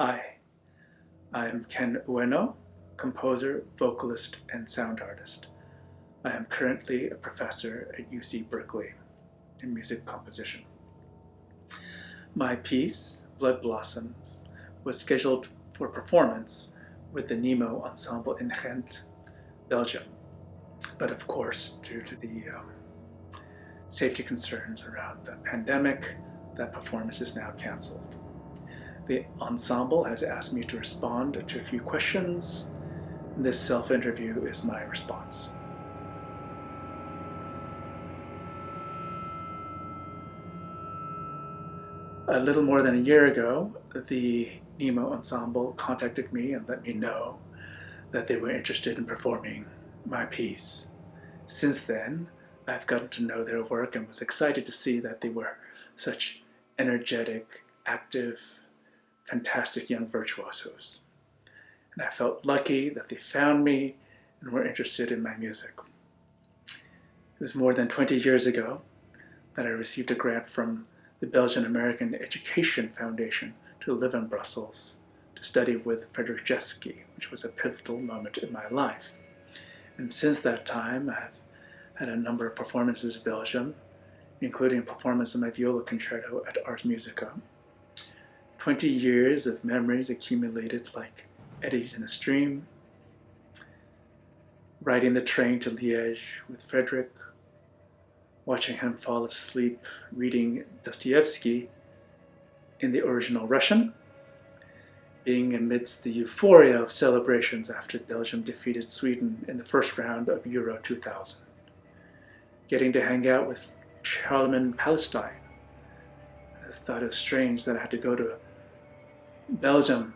Hi, I'm Ken Ueno, composer, vocalist, and sound artist. I am currently a professor at UC Berkeley in music composition. My piece, Blood Blossoms, was scheduled for performance with the Nemø ensemble in Ghent, Belgium. But of course, due to the safety concerns around the pandemic, that performance is now canceled. The ensemble has asked me to respond to a few questions. This self-interview is my response. A little more than a year ago, the Nemø ensemble contacted me and let me know that they were interested in performing my piece. Since then, I've gotten to know their work and was excited to see that they were such energetic, active, fantastic young virtuosos. And I felt lucky that they found me and were interested in my music. It was more than 20 years ago that I received a grant from the Belgian American Education Foundation to live in Brussels to study with Frédéric Jeschke, which was a pivotal moment in my life. And since that time, I've had a number of performances in Belgium, including a performance of my viola concerto at Ars Musica. 20 years of memories accumulated like eddies in a stream. Riding the train to Liège with Frédéric, watching him fall asleep reading Dostoevsky in the original Russian, being amidst the euphoria of celebrations after Belgium defeated Sweden in the first round of Euro 2000, getting to hang out with Charlemagne Palestine. I thought it was strange that I had to go to Belgium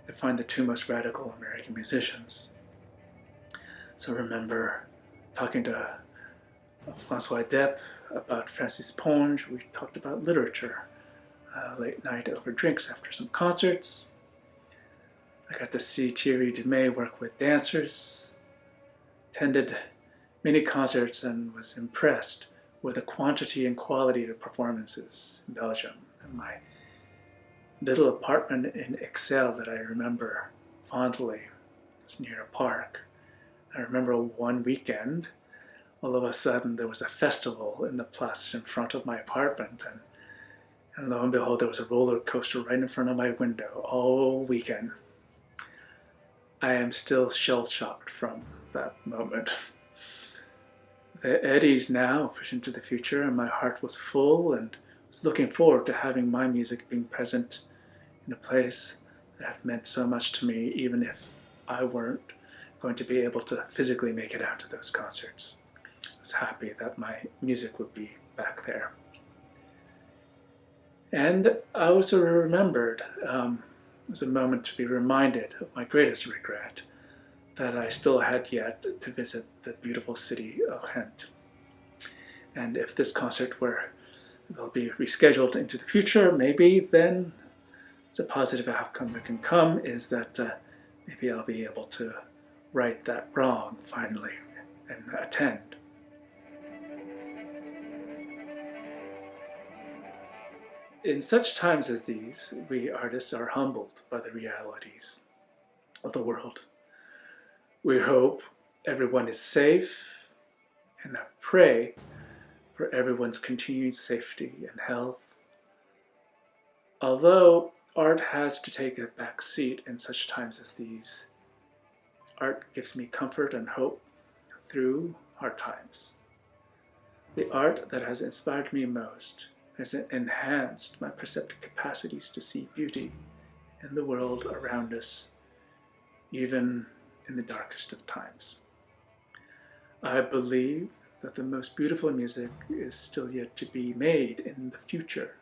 to find the two most radical American musicians. So I remember talking to François Depp about Francis Ponge. We talked about literature late night over drinks after some concerts. I got to see Thierry Demey work with dancers, attended many concerts, and was impressed with the quantity and quality of performances in Belgium. And my little apartment in Excel that I remember fondly was near a park. I remember one weekend, all of a sudden there was a festival in the place in front of my apartment, and lo and behold, there was a roller coaster right in front of my window all weekend. I am still shell-shocked from that moment. The eddies now push into the future, and my heart was full and was looking forward to having my music being present in a place that had meant so much to me, even if I weren't going to be able to physically make it out to those concerts. I was happy that my music would be back there. And I also remembered, it was a moment to be reminded of my greatest regret, that I still had yet to visit the beautiful city of Ghent. And if this concert will be rescheduled into the future, maybe then it's a positive outcome that can come, is that maybe I'll be able to right that wrong finally and attend. In such times as these, we artists are humbled by the realities of the world. We hope everyone is safe, and I pray for everyone's continued safety and health. Although art has to take a back seat in such times as these, art gives me comfort and hope through hard times. The art that has inspired me most has enhanced my perceptive capacities to see beauty in the world around us, even in the darkest of times. I believe that the most beautiful music is still yet to be made in the future,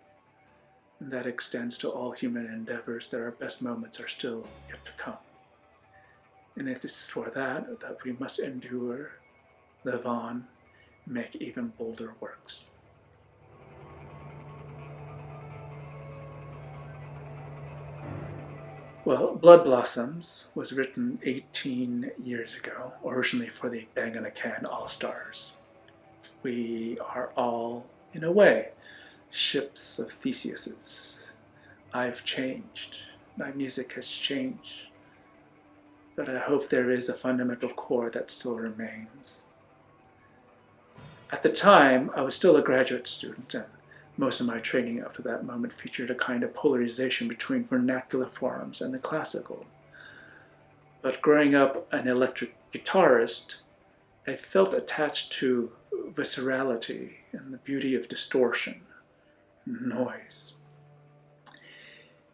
and that extends to all human endeavors, that our best moments are still yet to come. And it is for that that we must endure, live on, and make even bolder works. Well, Blood Blossoms was written 18 years ago, originally for the Bang on a Can All-Stars. We are all, in a way, ships of Theseuses. I've changed. my music has changed, but I hope there is a fundamental core that still remains. At the time, I was still a graduate student, and most of my training up to that moment featured a kind of polarization between vernacular forms and the classical. But growing up an electric guitarist, I felt attached to viscerality and the beauty of distortion, noise.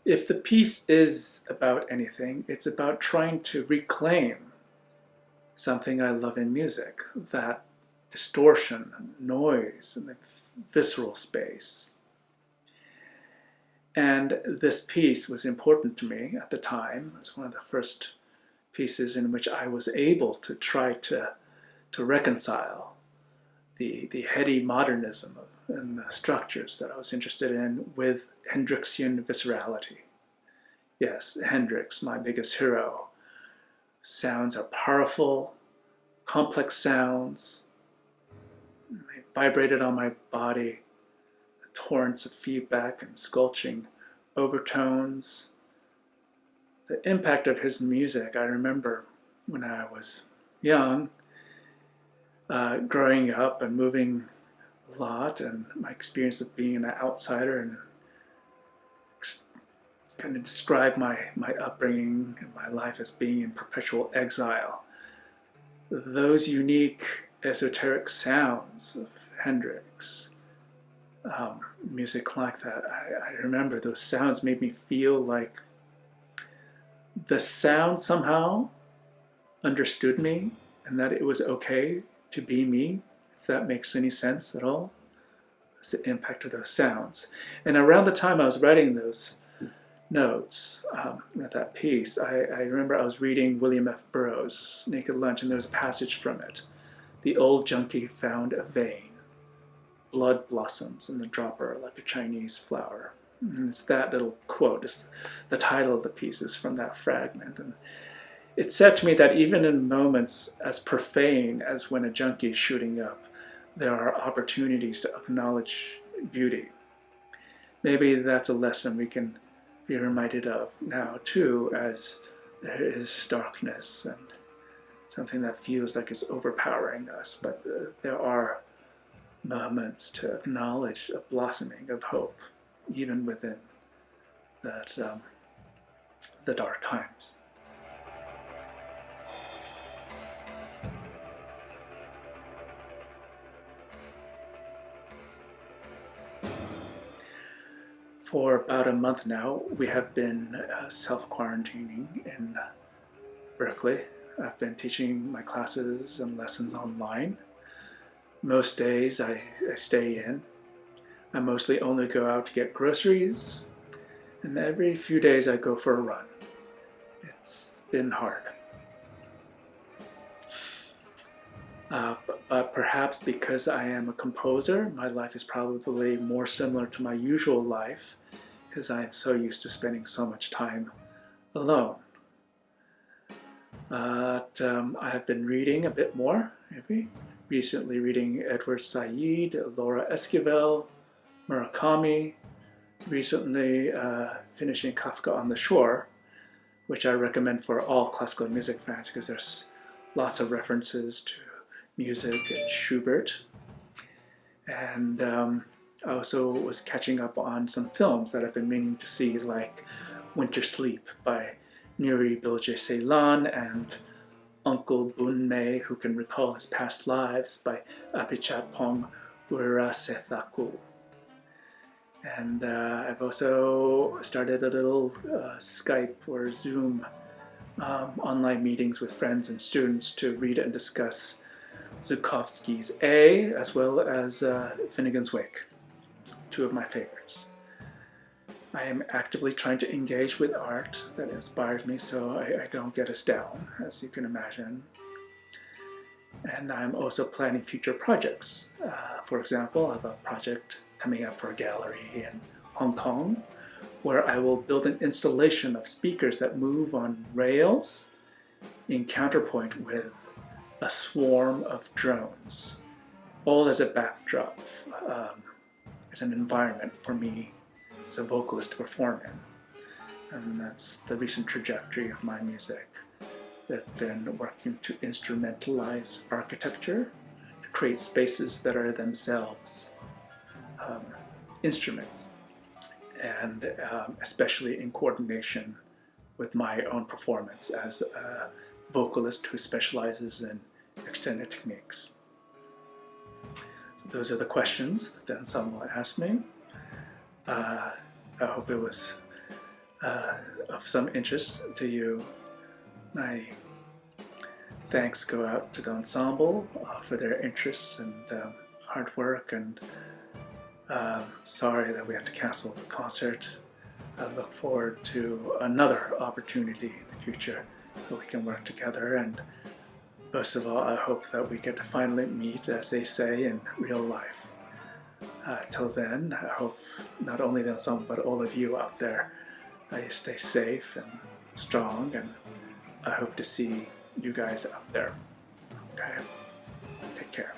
If the piece is about anything, it's about trying to reclaim something I love in music, that distortion, noise, and the visceral space. And this piece was important to me at the time. It was one of the first pieces in which I was able to try to reconcile the heady modernism and the structures that I was interested in with Hendrixian viscerality. Yes, Hendrix, my biggest hero. Sounds are powerful, complex sounds. They vibrated on my body, the torrents of feedback and sculpting overtones. The impact of his music, I remember when I was young, growing up and moving a lot, and my experience of being an outsider, and kind of describe my upbringing and my life as being in perpetual exile. Those unique esoteric sounds of Hendrix, music like that, I remember those sounds made me feel like the sound somehow understood me, and that it was okay to be me, if that makes any sense at all. It's the impact of those sounds. And around the time I was writing those notes, that piece, I remember I was reading William F. Burroughs' Naked Lunch, and there was a passage from it. The old junkie found a vein. Blood blossoms in the dropper like a Chinese flower. And it's that little quote. It's the title of the piece is from that fragment. And it said to me that even in moments as profane as when a junkie is shooting up, there are opportunities to acknowledge beauty. Maybe that's a lesson we can be reminded of now too, as there is darkness and something that feels like it's overpowering us, but there are moments to acknowledge a blossoming of hope, even within that the dark times. For about a month now, we have been self-quarantining in Berkeley. I've been teaching my classes and lessons online. Most days I stay in. I mostly only go out to get groceries, and every few days I go for a run. It's been hard. But perhaps because I am a composer, my life is probably more similar to my usual life, because I am so used to spending so much time alone. But I have been reading a bit more, maybe. Recently reading Edward Said, Laura Esquivel, Murakami. Recently finishing Kafka on the Shore, which I recommend for all classical music fans because there's lots of references to music and Schubert. And I also was catching up on some films that I've been meaning to see, like Winter Sleep by Nuri Bilge Ceylan and Uncle Bunme, Who Can Recall His Past Lives by Apichatpong Weerasethakul. And I've also started a little Skype or Zoom online meetings with friends and students to read and discuss Zhukovsky's A, as well as Finnegan's Wake, two of my favorites. I am actively trying to engage with art that inspires me so I don't get us down, as you can imagine. And I'm also planning future projects. For example, I have a project coming up for a gallery in Hong Kong, where I will build an installation of speakers that move on rails in counterpoint with a swarm of drones, all as a backdrop, as an environment for me as a vocalist to perform in. and that's the recent trajectory of my music. They've been working to instrumentalize architecture, to create spaces that are themselves instruments, and especially in coordination with my own performance as a vocalist who specializes in extended techniques. So those are the questions that the ensemble asked me. I hope it was of some interest to you. My thanks go out to the ensemble for their interest and hard work, and sorry that we had to cancel the concert. I look forward to another opportunity in the future that we can work together, and most of all, I hope that we get to finally meet, as they say, in real life. Till then, I hope not only the ensemble but all of you out there stay safe and strong, and I hope to see you guys out there. Okay? Take care.